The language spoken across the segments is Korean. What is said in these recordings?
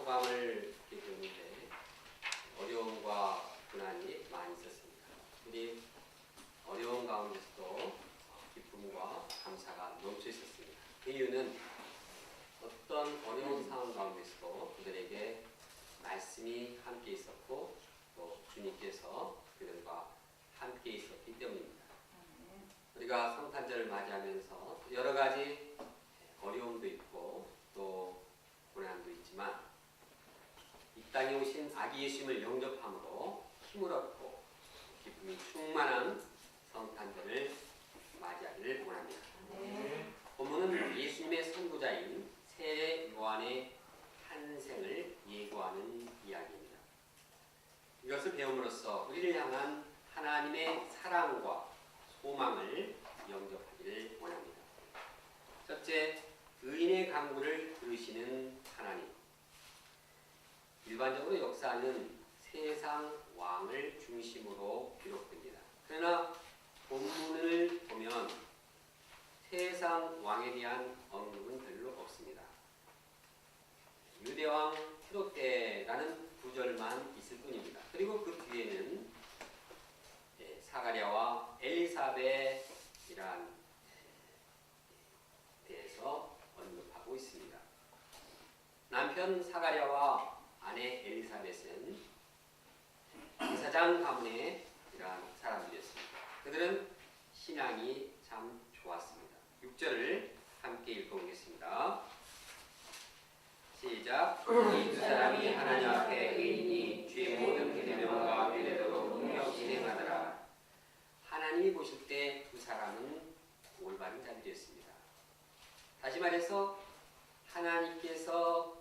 소감을 느꼈는데 어려움과 고난이 많이 있었습니다. 우리 어려운 가운데서도 기쁨과 감사가 넘쳐 있었습니다. 그 이유는 어떤 어려운 상황 가운데서도 그들에게 말씀이 함께 있었고 또 주님께서 그들과 함께 있었기 때문입니다. 우리가 성탄절을 맞이하면서 여러 가지 어려움도 있고 또 고난도 있지만 이 땅에 오신 아기 예수님을 영접함으로 힘을 얻고 기쁨이 충만한 성탄절을 맞이하기를 원합니다. 본문은 예수님의 선구자인 세례 요한의 탄생을 예고하는 이야기입니다. 이것을 배움으로써 우리를 향한 하나님의 사랑과 소망을 영접하기를 원합니다. 첫째, 의인의 간구를 들으시는 하나님. 일반적으로 역사는 세상 왕을 중심으로 기록됩니다. 그러나 본문을 보면 세상 왕에 대한 언급은 별로 없습니다. 유대왕 헤롯 때라는 구절만 있을 뿐입니다. 그리고 그 뒤에는 사가랴와 엘리사벳이란 대해서 언급하고 있습니다. 남편 사가랴와 아내 엘리사벳은 제사장 가문의 이러한 사람들이었습니다. 그들은 신앙이 참 좋았습니다. 6절을 함께 읽어보겠습니다. 시작. 이 두 사람이 하나님 앞에 의인이 주의 모든 계명과 규례대로 능력히 행하더라. 하나님이 보실 때 두 사람은 올바른 자들이었습니다. 다시 말해서 하나님께서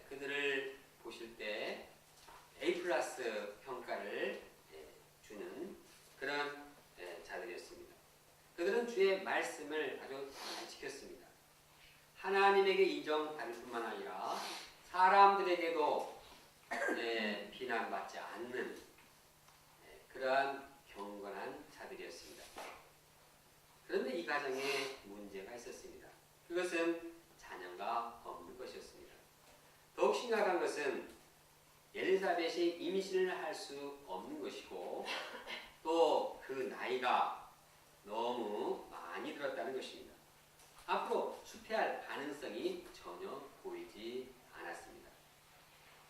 그들을 보실 때 A+ 평가를 주는 그런 자들이었습니다. 그들은 주의 말씀을 아주 잘 지켰습니다. 하나님에게 인정받을 뿐만 아니라 사람들에게도 비난받지 않는 그러한 경건한 자들이었습니다. 그런데 이 가정에 문제가 있었습니다. 그것은 자녀가 없는 것이었습니다. 더욱 심각한 것은 엘리사벳이 임신을 할 수 없는 것이고 또 그 나이가 너무 많이 들었다는 것입니다. 앞으로 수태할 가능성이 전혀 보이지 않았습니다.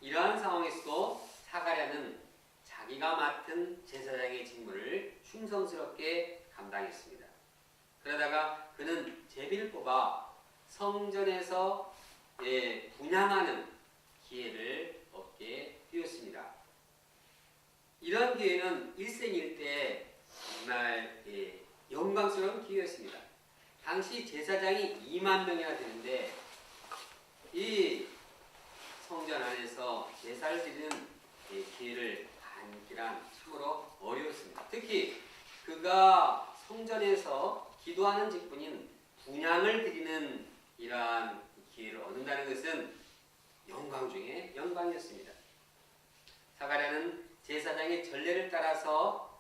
이러한 상황에서도 사가랴는 자기가 맡은 제사장의 직무를 충성스럽게 감당했습니다. 그러다가 그는 제비를 뽑아 성전에서 분향하는 기회를 얻게 되었습니다. 이런 기회는 일생일대 정말 영광스러운 기회였습니다. 당시 제사장이 2만 명이나 되는데 이 성전 안에서 제사를 드리는 기회를 갖기란 참으로 어려웠습니다. 특히 그가 성전에서 기도하는 직분인 분향을 드리는 이러한 기회를 얻는다는 것은 영광 중에 영광이었습니다. 사가랴는 제사장의 전례를 따라서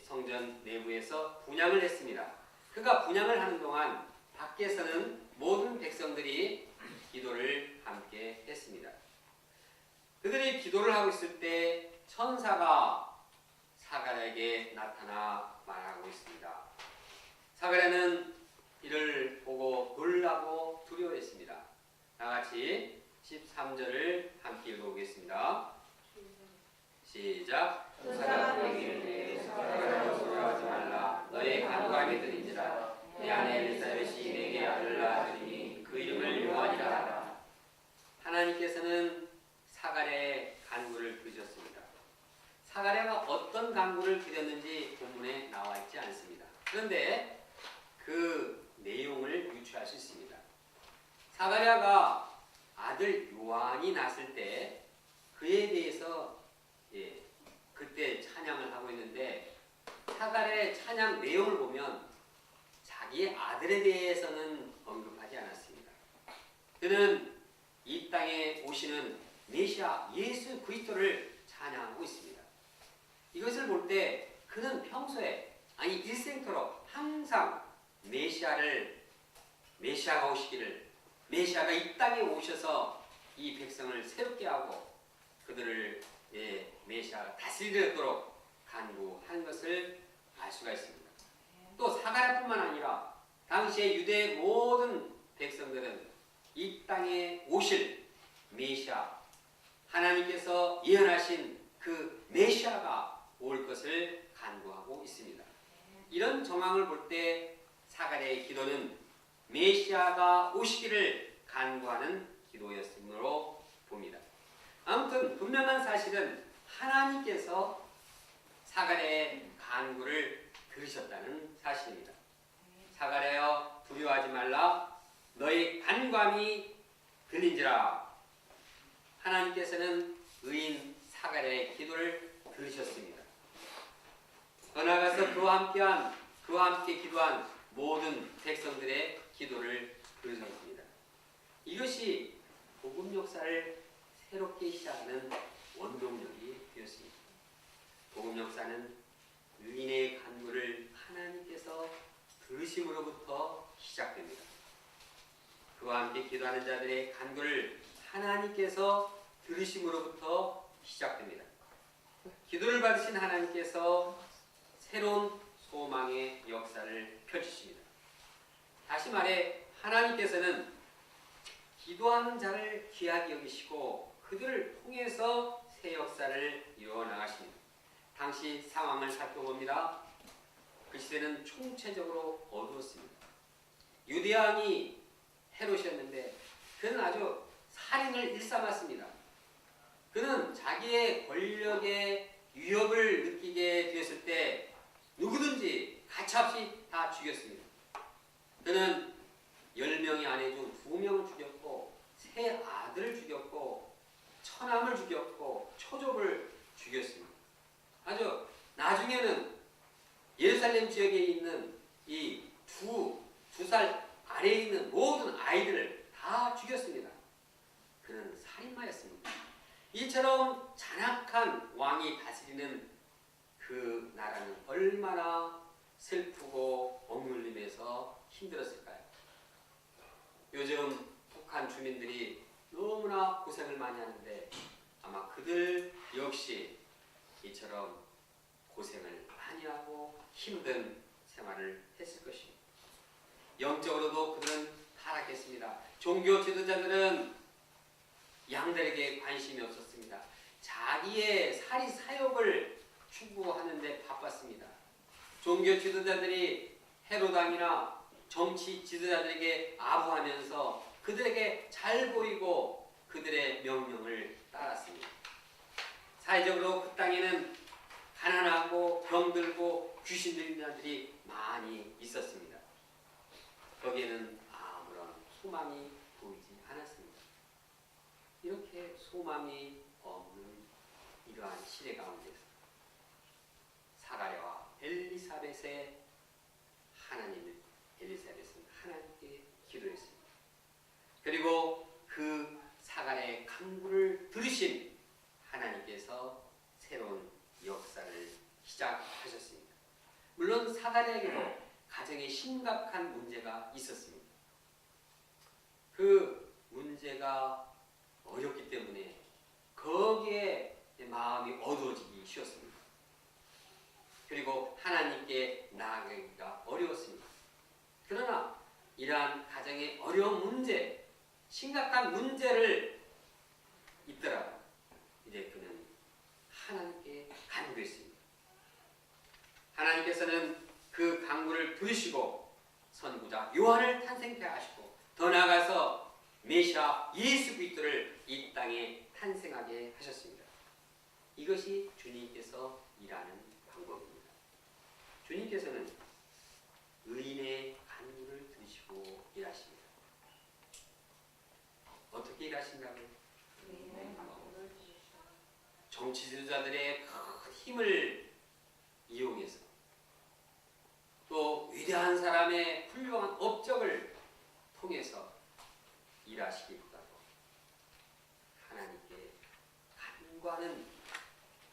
성전 내부에서 분향을 했습니다. 그가 분향을 하는 동안 밖에서는 모든 백성들이 기도를 함께 했습니다. 그들이 기도를 하고 있을 때 천사가 사가랴에게 나타나 말하고 있습니다. 사가랴는 이를 보고 놀라고 두려워했습니다. 다같이 13절을 함께 읽어보겠습니다. 시작. 두 사람에게 이르되 사가랴로 두려워하지 말라. 너의 간구함이 들린지라. 내 아내 엘리사벳이 내게 아들을 낳았으니 그 이름을 요한이라 하라. 하나님께서는 사가랴의 간구를 들으셨습니다. 사가랴가 어떤 간구를 드렸는지 본문에 나와 있지 않습니다. 그런데 그 내용을 유추할 수 있습니다. 사가랴가 아들 요한이 났을 때 그에 대해서 그때 찬양을 하고 있는데 사가랴의 찬양 내용을 보면 자기의 아들에 대해서는 언급하지 않았습니다. 그는 이 땅에 오시는 메시아 예수 그리스도를 찬양하고 있습니다. 이것을 볼 때 그는 평소에 아니 일생토록 항상 메시아가 오시기를 메시아가 이 땅에 오셔서 이 백성을 새롭게 하고 그들을 메시아가 다스리도록 간구한 것을 알 수가 있습니다. 또 사가랴뿐만 아니라 당시의 유대 모든 백성들은 이 땅에 오실 메시아, 하나님께서 예언하신 그 메시아가 올 것을 간구하고 있습니다. 이런 정황을 볼 때 사가랴의 기도는 메시아가 오시기를 간구하는 기도였으므로 봅니다. 아무튼 분명한 사실은 하나님께서 사가랴의 간구를 들으셨다는 사실입니다. 사가랴여 두려워하지 말라 너의 간구함이 들린지라. 하나님께서는 의인 사가랴의 기도를 들으셨습니다. 더 나아가서 그와 함께 기도한 모든 백성들의 기도를 들으셨습니다. 이것이 복음 역사를 새롭게 시작하는 원동력이 되었습니다. 복음 역사는 의인의 간구를 하나님께서 들으심으로부터 시작됩니다. 그와 함께 기도하는 자들의 간구를 하나님께서 들으심으로부터 시작됩니다. 기도를 받으신 하나님께서 새로운 소망의 역사를 펼치십니다. 다시 말해 하나님께서는 기도하는 자를 귀하게 여기시고 그들을 통해서 새 역사를 이루어 나가십니다. 당시 상황을 살펴봅니다. 그 시대는 총체적으로 어두웠습니다. 유대왕이 헤롯이었는데 그는 아주 살인을 일삼았습니다. 그는 자기의 권력의 위협을 느끼게 되었을 때 누구든지 가차없이 다 죽였습니다. 그는 10명의 아내 중 2명을 죽였고 세 아들을 죽였고 처남을 죽였고 초족을 죽였습니다. 아주 나중에는 예루살렘 지역에 있는 이 두 살 아래에 있는 모든 아이들을 다 죽였습니다. 그는 살인마였습니다. 이처럼 잔악한 왕이 다스리는 그 나라는 얼마나 슬프고 억눌림에서 힘들었을까요? 요즘 북한 주민들이 너무나 고생을 많이 하는데 아마 그들 역시 이처럼 고생을 많이 하고 힘든 생활을 했을 것입니다. 영적으로도 그들은 타락했습니다. 종교 지도자들은 양들에게 관심이 없었습니다. 자기의 사리 사욕을 추구하는 데 바빴습니다. 종교 지도자들이 헤롯왕이나 정치 지도자들에게 아부하면서 그들에게 잘 보이고 그들의 명령을 따랐습니다. 사회적으로 그 땅에는 가난하고 병들고 귀신 들린 자들이 많이 있었습니다. 거기에는 아무런 소망이 보이지 않았습니다. 이렇게 소망이 없는 이러한 시대 가운데서 사가랴와 엘리사벳의 엘리사벳은 하나님께 기도했습니다. 그리고 그 사가랴의 간구를 들으신 하나님께서 새로운 역사를 시작하셨습니다. 물론 사가랴에게도 가정에 심각한 문제가 있었습니다. 그 문제가 어렵기 때문에 거기에 마음이 어두워지기 쉬웠습니다. 그리고 하나님께 나아가기가 어려웠습니다. 그러나 이러한 가정의 어려운 문제, 심각한 문제를 있더라도 이제 그는 하나님께 간구했습니다. 하나님께서는 그 간구를 들으시고 선구자 요한을 탄생케 하시고 더 나아가서 메시아 예수 그리스도를 이 땅에 탄생하게 하셨습니다. 이것이 주님께서 일하는 방법입니다. 주님께서는 의인의 간구를 들으시고 일하십니다. 어떻게 일하신다고요? 정치 지도자들의 큰 힘을 이용해서 또 위대한 사람의 훌륭한 업적을 통해서 일하시기보다도 하나님께 간구하는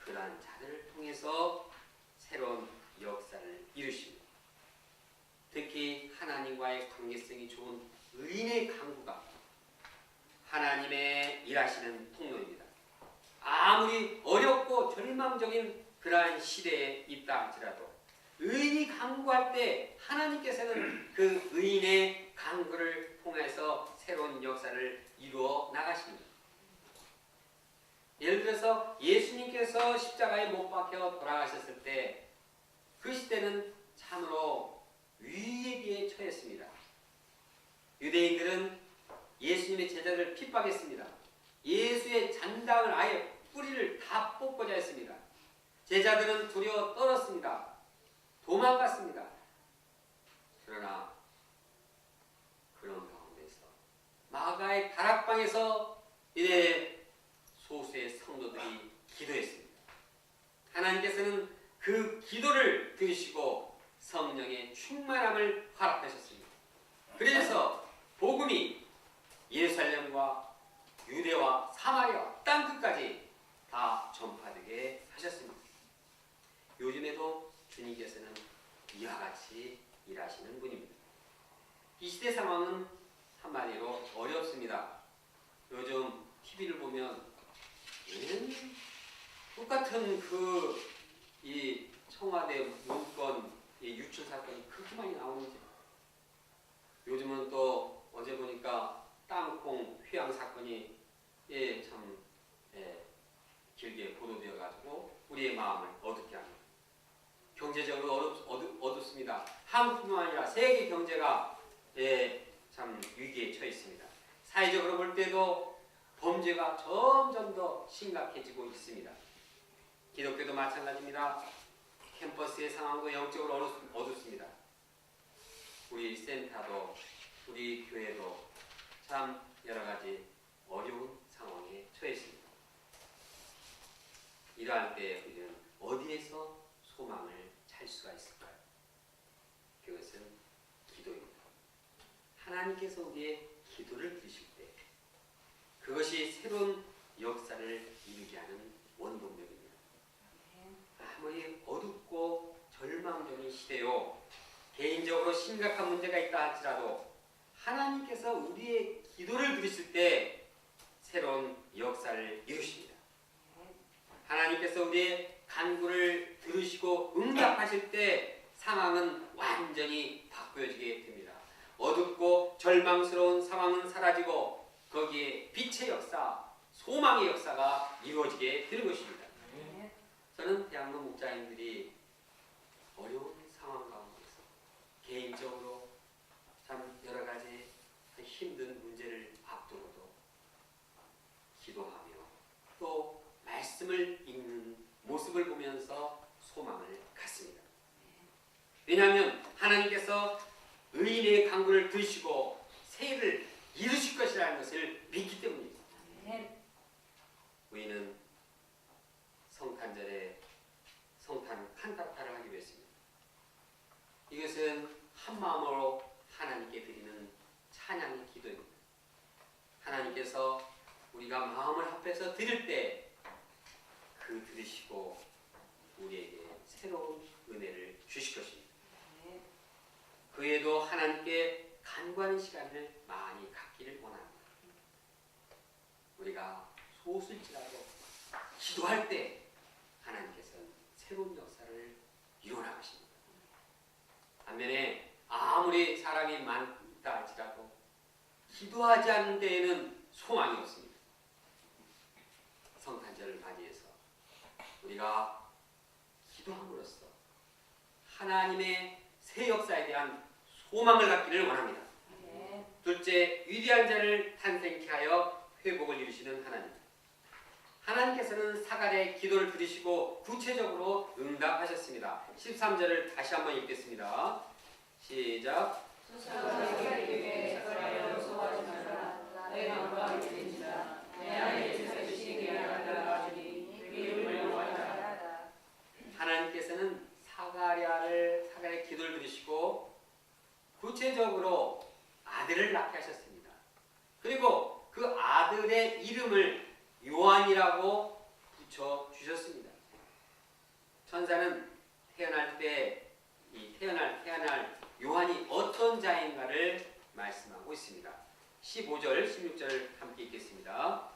그러한 자들을 통해서 새로운 역사를 이루십니다. 특히 하나님과의 관계성이 좋은 의인의 간구가 하나님의 일하시는 통로입니다. 아무리 어렵고 절망적인 그러한 시대에 있다 할지라도 의인이 간구할 때 하나님께서는 그 의인의 간구를 통해서 새로운 역사를 이루어 나가십니다. 예를 들어서 예수님께서 십자가에 못 박혀 돌아가셨을 때 그 시대는 참으로 위기에 처했습니다. 유대인들은 예수님의 제자들을 핍박했습니다. 예수의 잔당을 아예 뿌리를 다 뽑고자 했습니다. 제자들은 두려워 떨었습니다. 도망갔습니다. 그러나 그런 가운데서 마가의 다락방에서 이제 소수의 성도들이 기도했습니다. 하나님께서는 그 기도를 들으시고 성령의 충만함을 허락하셨습니다. 그래서 복음이 예루살렘과 유대와 사마리아 땅끝까지 다 전파되게 하셨습니다. 요즘에도 주님께서는 이와 같이 일하시는 분입니다. 이 시대 상황은 한마디로 어렵습니다. 요즘 TV를 보면 똑같은 이 청와대 문건 유출 사건이 그렇게 많이 나오는지. 요즘은 또 어제 보니까 땅콩 휘양 사건이 참 길게 보도되어 가지고 우리의 마음을 어둡게 합니다. 경제적으로 어둡습니다. 한국뿐만 아니라 세계 경제가 참 위기에 처해 있습니다. 사회적으로 볼 때도 범죄가 점점 더 심각해지고 있습니다. 기독교도 마찬가지입니다. 캠퍼스의 상황도 영적으로 어둡습니다. 우리 센터도 우리 교회도 참 여러 가지 어려운 상황에 처해 있습니다. 이러할 때 우리는 어디에서 소망을 찾을 수가 있을까요? 그것은 기도입니다. 하나님께서 우리의 기도를 들으실 때 그것이 새로운 역사를 이루게 하는 원동력입니다. 아무리 어둡고 절망적인 시대요, 개인적으로 심각한 문제가 있다 할지라도 하나님께서 우리의 기도를 들으실 때 새로운 역사를 이루십니다. 하나님께서 우리의 간구를 들으시고 응답하실 때 상황은 완전히 바꾸어지게 됩니다. 어둡고 절망스러운 상황은 사라지고 거기에 빛의 역사, 소망의 역사가 이루어지게 되는 것입니다. 저는 대학로 목자님들이 어려운 상황 가운데서 개인적으로 참 여러 가지 힘든 문제를 앞두고도 기도하며 또 말씀을 읽는 모습을 보면서 소망을 갖습니다. 왜냐하면 하나님께서 의인의 간구를 들으시고 새 일을 이루실 것이라는 것을 믿기 때문입니다. 우리는 성탄절에 성탄 칸타타를 하기로 했습니다. 이것은 한 마음으로 하나님께 드리는 찬양의 기도입니다. 하나님께서 우리가 마음을 합해서 드릴 때 그 들으시고 우리에게 새로운 은혜를 주실 것입니다. 그 외에도 하나님께 간구하는 시간을 많이 갖기를 원합니다. 우리가 소수일지라도 기도할 때 하나님께서는 새로운 역사를 이루어 나가십니다. 반면에 아무리 사람이 많다 할지라도 기도하지 않는 데에는 소망이 없습니다. 성탄절을 맞이해서 우리가 기도함으로써 하나님의 새 역사에 대한 소망을 갖기를 원합니다. 둘째, 위대한 자를 탄생케 하여 회복을 이루시는 하나님. 하나님께서는 사갈의 기도를 들으시고 구체적으로 응답하셨습니다. 13절을 다시 한번 읽겠습니다. 시작. 하나님께서는 사갈의 기도를 들으시고 구체적으로 아들을 낳게 하셨습니다. 그리고 그 아들의 이름을 요한이라고 붙여주셨습니다. 천사는 태어날 요한이 어떤 자인가를 말씀하고 있습니다. 15절, 16절 함께 읽겠습니다.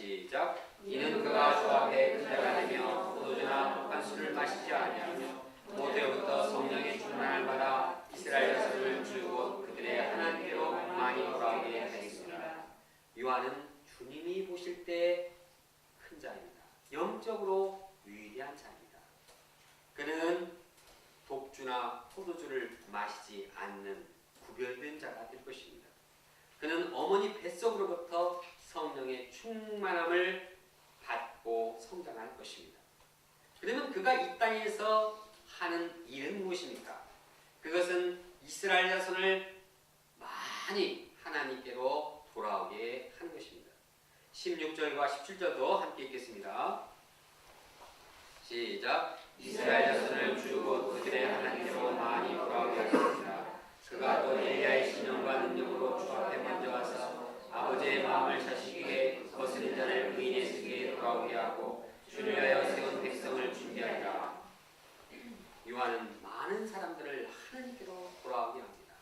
시작. 이는 그가 주 앞에 그대가 되며 포도주나 독한 술을 마시지 아니하며 모태부터 성령의 충만을 받아 이스라엘 자손을 주고 그들의 하나님께로 많이 돌아오게 하였습니다. 요한은 주님이 보실 때 큰 자입니다. 영적으로 위대한 자입니다. 그는 독주나 포도주를 마시지 않는 구별된 자가 될 것입니다. 그는 어머니 뱃속으로부터 성령의 충만함을 받고 성장할 것입니다. 그러면 그가 이 땅에서 하는 일은 무엇입니까? 그것은 이스라엘 자손을 많이 하나님께로 돌아오게 하는 것입니다. 16절과 17절도 함께 읽겠습니다. 시작. 이스라엘 자손을 주고 그들의 하나님께로 많이 돌아오게 하셨습니다. 그가 또 엘리야의 신령과 능력으로 주 앞에 먼저 와서 아버지의 마음을 자식에게 거스린 자를 의인의 세계에 돌아오게 하고 주를 위하여 세운 백성을 준비하리라. 요한은 많은 사람들을 하나님께로 돌아오게 합니다.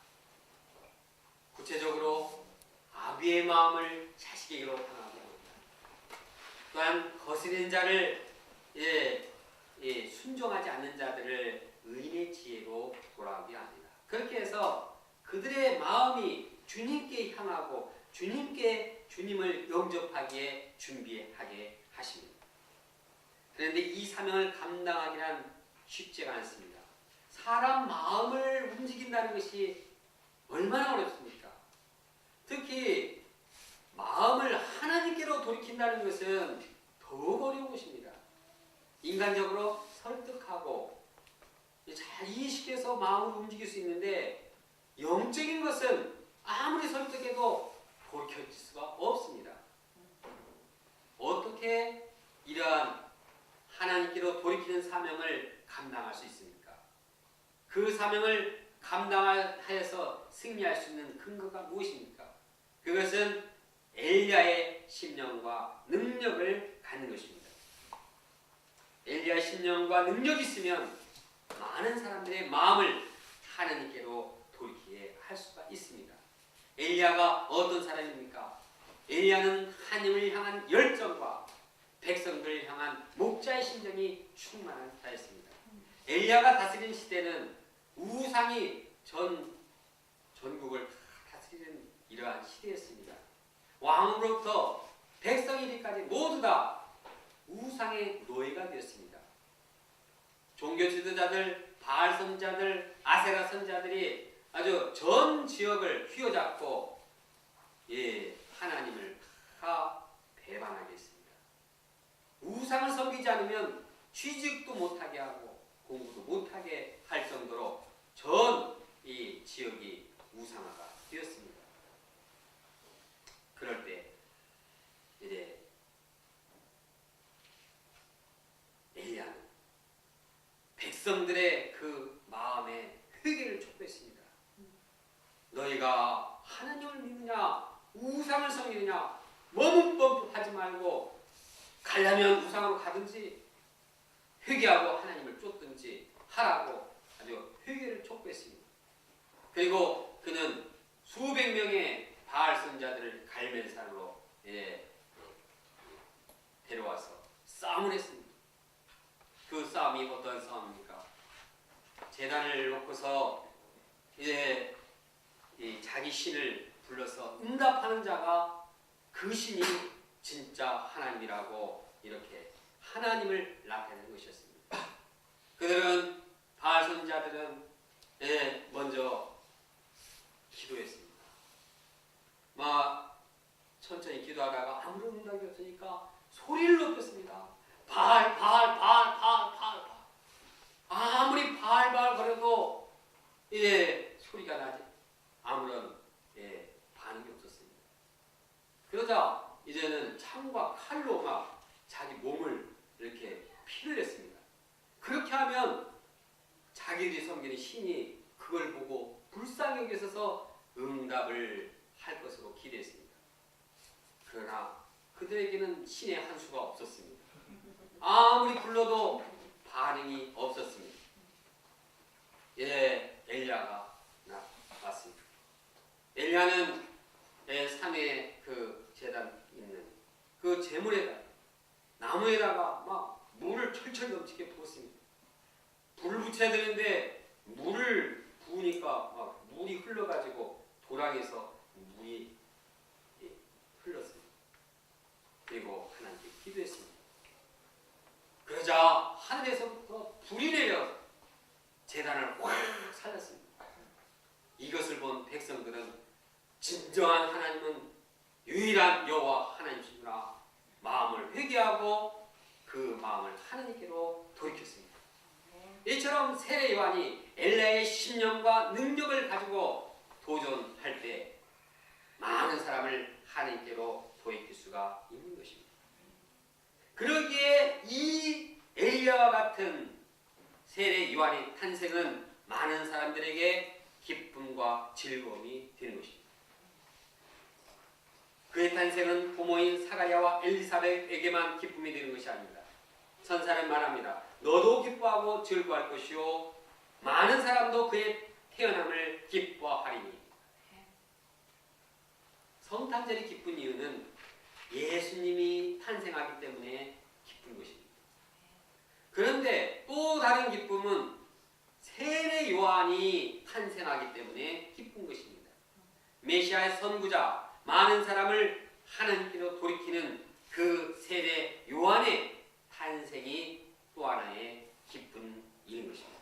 구체적으로 아비의 마음을 자식에게로 향하게 합니다. 또한 거스린 자를 순종하지 않는 자들을 의인의 지혜로 돌아오게 합니다. 그렇게 해서 그들의 마음이 주님께 향하고 주님을 영접하기에 준비하게 하십니다. 그런데 이 사명을 감당하기란 쉽지가 않습니다. 사람 마음을 움직인다는 것이 얼마나 어렵습니까? 특히 마음을 하나님께로 돌이킨다는 것은 더욱 어려운 것입니다. 인간적으로 설득하고 잘 이해시켜서 마음을 움직일 수 있는데 영적인 것은 아무리 설득해도 돌이킬 수가 없습니다. 어떻게 이러한 하나님께로 돌이키는 사명을 감당할 수 있습니까? 그 사명을 감당하여서 승리할 수 있는 근거가 무엇입니까? 그것은 엘리야의 심령과 능력을 갖는 것입니다. 엘리야의 심령과 능력이 있으면 많은 사람들의 마음을 하나님께로 돌이키게 할 수가 있습니다. 엘리야가 어떤 사람입니까? 엘리야는 하나님을 향한 열정과 백성들을 향한 목자의 심정이 충만한 자였습니다. 엘리야가 다스린 시대는 우상이 전국을 다스리는 이러한 시대였습니다. 왕으로부터 백성 이르기까지 모두 다 우상의 노예가 되었습니다. 종교 지도자들, 바알 선자들, 아세라 선자들이 아주 전 지역을 휘어잡고 하나님을 다 배반하게 했습니다. 우상을 섬기지 않으면 취직도 못하게 하고 공부도 못하게 할 정도로 전 이 지역이 우상화가 되었습니다. 그럴 때 이제 엘리야는 백성들의 그 마음에 회개를 촉구했습니다. 너희가 하나님을 믿느냐 우상을 섬기느냐 머뭇머뭇하지 말고 가려면 우상으로 가든지 회개하고 하나님을 쫓든지 하라고 아주 회개를 촉구했습니다. 그리고 그는 수백 명의 바알 선자들을 갈멜산으로 데려와서 싸움을 했습니다. 그 싸움이 어떤 싸움입니까? 제단을 놓고서 이제 자기 신을 불러서 응답하는 자가 그 신이 진짜 하나님이라고 이렇게 하나님을 나타내는 것이었습니다. 그들은 바알 선자들은 먼저 기도했습니다. 천천히 기도하다가 아무런 응답이 없으니까 소리를 높였습니다. 바알. 아무리 바알 거려도 소리가 나지 아무런 반응이 없었습니다. 그러자 이제는 창과 칼로 막 자기 몸을 이렇게 피를 냈습니다. 그렇게 하면 자기들이 섬기는 신이 그걸 보고 불쌍히 여기셔서 응답을 할 것으로 기대했습니다. 그러나 그들에게는 신의 한 수가 없었습니다. 아무리 불러도 반응이 없었습니다. 엘리야가 왔습니다. 엘리야는 산에 그 제단 있는 그 재물에다가 나무에다가 막 물을 철철 넘치게 부었습니다. 불을 붙여야 되는데 물을 부으니까 막 물이 흘러가지고 도랑에서 물이 흘렀습니다. 그리고 하나님께 기도했습니다. 그러자 하늘에서부터 불이 내려 제단을 확 살렸습니다. 이것을 본 백성들은 진정한 하나님은 유일한 여호와 하나님이시구나 마음을 회개하고 그 마음을 하나님께로 돌이켰습니다. 이처럼 세례 요한이 엘리야의 신념과 능력을 가지고 도전할 때 많은 사람을 하나님께로 돌이킬 수가 있는 것입니다. 그러기에 이 엘리야와 같은 세례 요한의 탄생은 많은 사람들에게 기쁨과 즐거움이 되는 것입니다. 그의 탄생은 부모인 사가랴와 엘리사벳에게만 기쁨이 되는 것이 아닙니다. 선사는 말합니다. 너도 기뻐하고 즐거워할 것이요 많은 사람도 그의 태어남을 기뻐하리니. 성탄절이 기쁜 이유는 예수님이 탄생하기 때문에 기쁜 것입니다. 그런데 또 다른 기쁨은 세례 요한이 탄생하기 때문에 기쁜 것입니다. 메시아의 선구자, 많은 사람을 하나님께로 돌이키는 그 세례 요한의 탄생이 또 하나의 기쁜 일인 것입니다.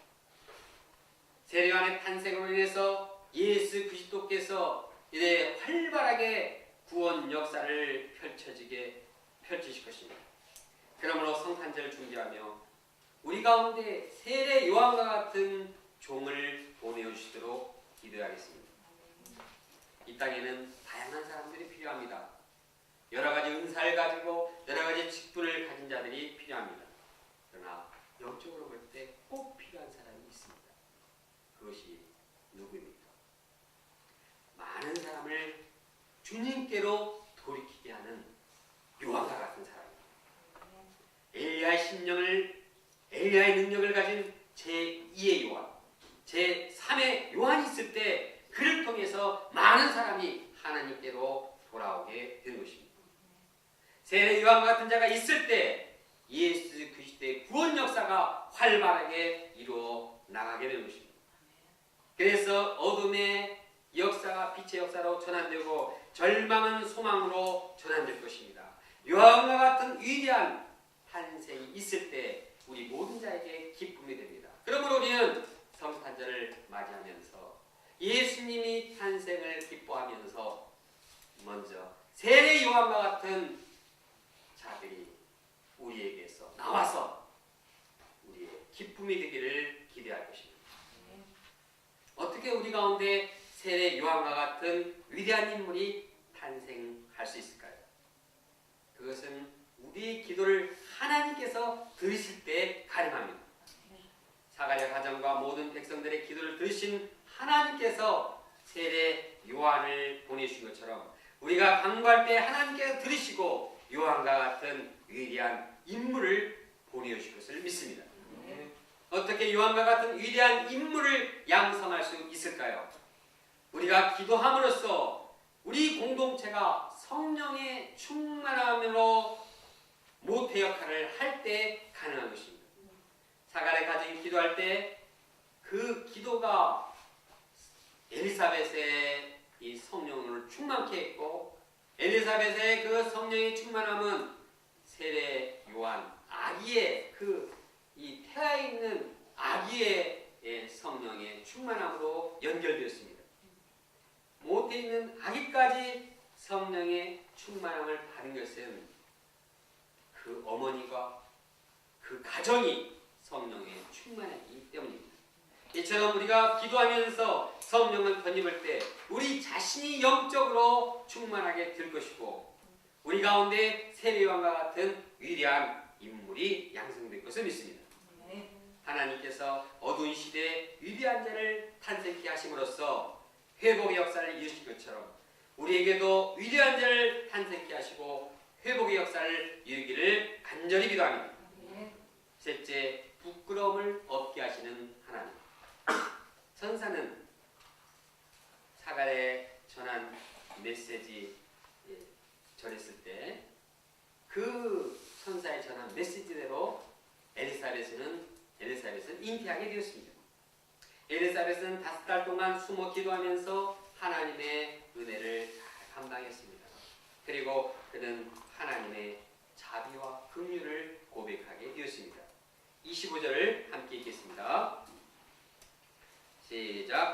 세례 요한의 탄생으로 인해서 예수 그리스도께서 이제 활발하게 구원 역사를 펼치실 것입니다. 그러므로 성탄절을 준비하며 우리 가운데 세례 요한과 같은 종을 보내주시도록 기도하겠습니다. 이 땅에는 다양한 사람들이 필요합니다. 여러 가지 은사를 가지고 여러 가지 직분을 가진 자들이 필요합니다. 그러나 영적으로 볼 때 꼭 필요한 사람이 있습니다. 그것이 누구입니까? 많은 사람을 주님께로 돌이키게 하는 요한과 같은 사람입니다. 엘리야의 능력을 가진 제2의 요한, 제3의 요한이 있을 때 그를 통해서 많은 사람이 하나님께로 돌아오게 되는 것입니다. 세례 요한 같은 자가 있을 때 예수 그리스도의 구원 역사가 활발하게 이루어 나가게 되는 것입니다. 그래서 어둠의 역사가 빛의 역사로 전환되고 절망은 소망으로 전환될 것입니다. 요한과 같은 위대한 탄생이 있을 때 우리 모든 자에게 기쁨이 됩니다. 그러므로 우리는 성탄절을 맞이하면서 예수님이 탄생을 기뻐하면서 먼저 세례 요한과 같은 자들이 우리에게서 나와서 우리의 기쁨이 되기를 기대할 것입니다. 어떻게 우리 가운데 세례 요한과 같은 위대한 인물이 탄생할 수 있을까요? 그것은 우리의 기도를 하나님께서 들으실 때 가능합니다. 사가랴 가정과 모든 백성들의 기도를 들으신 하나님께서 세례 요한을 보내주신 것처럼 우리가 간구할 때 하나님께서 들으시고 요한과 같은 위대한 인물을 보내주실 것을 믿습니다. 어떻게 요한과 같은 위대한 인물을 양성할 수 있을까요? 우리가 기도함으로써 우리 공동체가 성령의 충만함으로 모태 역할을 할 때 가능한 것입니다. 사가랴 가정이 기도할 때 그 기도가 엘리사벳의 이 성령을 충만케 했고 엘리사벳의 그 성령의 충만함은 세례 요한 아기의 이 태아에 있는 아기의 성령의 충만함으로 연결되었습니다. 모태에 있는 아기까지 성령의 충만함을 받은 것은 그 어머니가 그 가정이 성령의 충만하기 때문입니다. 이처럼 우리가 기도하면서 성령을 덧입을 때 우리 자신이 영적으로 충만하게 될 것이고 우리 가운데 세례 요한과 같은 위대한 인물이 양성될 것을 믿습니다. 하나님께서 어두운 시대에 위대한 자를 탄생케 하심으로써 회복의 역사를 이루신 것처럼 우리에게도 위대한 자를 탄생케 하시고 회복의 역사를 이루기를 간절히 기도합니다. 셋째, 부끄러움을 없게 하시는 하나님. 선사는 사가랴에 전한 메시지 전했을 때 그 천사의 전한 메시지대로 엘리사벳은 잉태하게 되었습니다. 엘리사벳은 5달 동안 숨어 기도하면서 하나님의 은혜를 잘 감당했습니다. 그리고 그는 하나님의 자비와 긍휼을 고백하게 되었습니다. 25절을 함께 읽겠습니다. 시작.